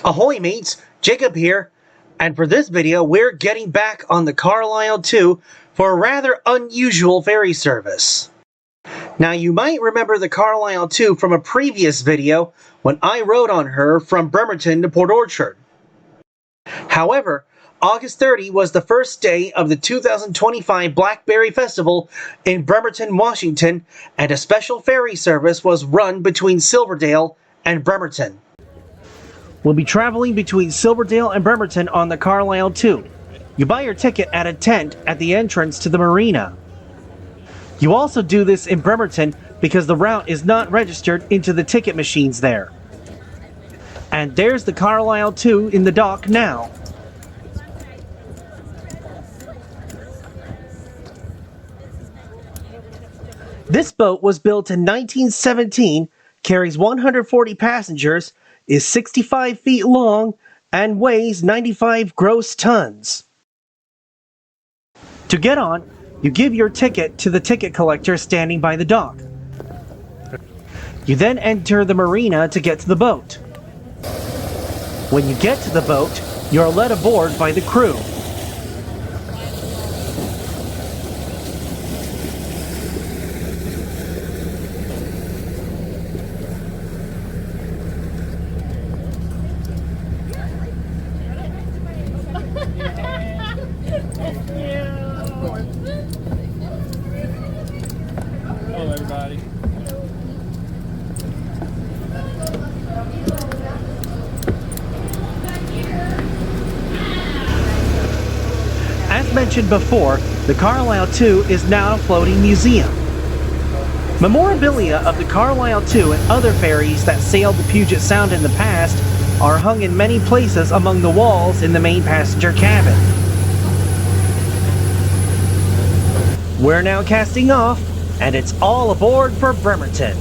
Ahoy mates, Jacob here, and for this video we're getting back on the Carlisle II for a rather unusual ferry service. Now you might remember the Carlisle II from a previous video when I rode on her from Bremerton to Port Orchard. However, August 30 was the first day of the 2025 Blackberry Festival in Bremerton, Washington, and a special ferry service was run between Silverdale and Bremerton. We'll be traveling between Silverdale and Bremerton on the Carlisle II. You buy your ticket at a tent at the entrance to the marina. You also do this in Bremerton because the route is not registered into the ticket machines there. And there's the Carlisle II in the dock now. This boat was built in 1917, carries 140 passengers, is 65 feet long, and weighs 95 gross tons. To get on, you give your ticket to the ticket collector standing by the dock. You then enter the marina to get to the boat. When you get to the boat, you are led aboard by the crew. Hello, everybody. As mentioned before, the Carlisle II is now a floating museum. Memorabilia of the Carlisle II and other ferries that sailed the Puget Sound in the past are hung in many places among the walls in the main passenger cabin. We're now casting off, and it's all aboard for Bremerton.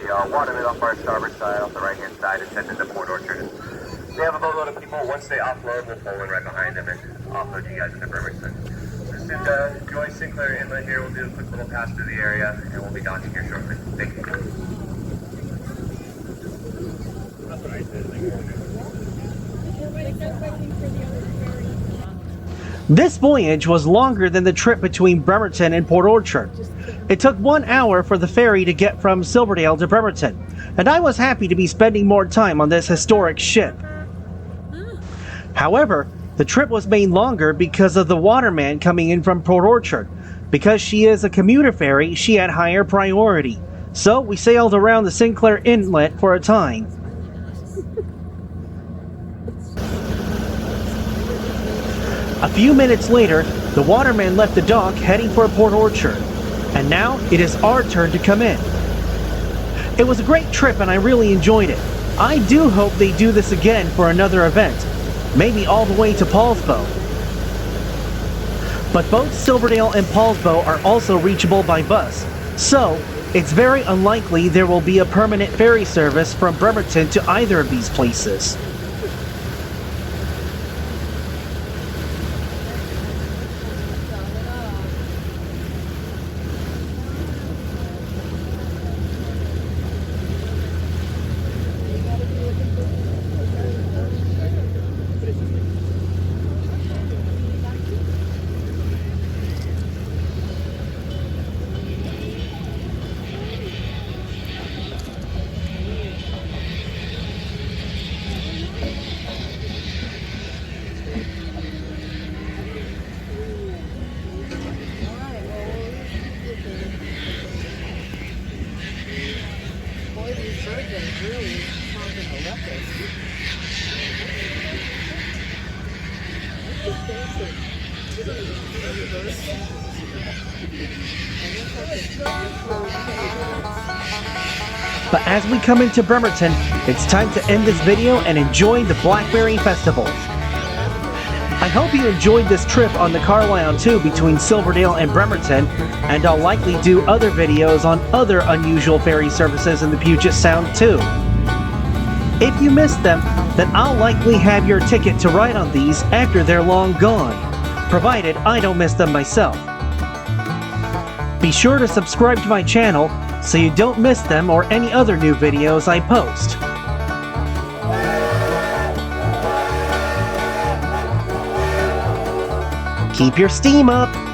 the waterman off our starboard side, off the right-hand side, and heading into Port Orchard. They have a boatload of people. Once they offload, we'll pull in right behind them and offload you guys into Bremerton. Just enjoy Sinclair Inlet here. We'll do a quick little pass through the area, and we'll be docking here shortly. Thank you. This voyage was longer than the trip between Bremerton and Port Orchard. It took 1 hour for the ferry to get from Silverdale to Bremerton, and I was happy to be spending more time on this historic ship. However, the trip was made longer because of the waterman coming in from Port Orchard. Because she is a commuter ferry, she had higher priority. So we sailed around the Sinclair Inlet for a time. A few minutes later, the waterman left the dock heading for Port Orchard. And now it is our turn to come in. It was a great trip and I really enjoyed it. I do hope they do this again for another event. Maybe all the way to Paulsbo. But both Silverdale and Paulsbo are also reachable by bus, so it's very unlikely there will be a permanent ferry service from Bremerton to either of these places. But as we come into Bremerton, it's time to end this video and enjoy the Blackberry Festival. I hope you enjoyed this trip on the Carlisle II between Silverdale and Bremerton, and I'll likely do other videos on other unusual ferry services in the Puget Sound too. If you missed them, then I'll likely have your ticket to ride on these after they're long gone, provided I don't miss them myself. Be sure to subscribe to my channel so you don't miss them or any other new videos I post. Keep your steam up!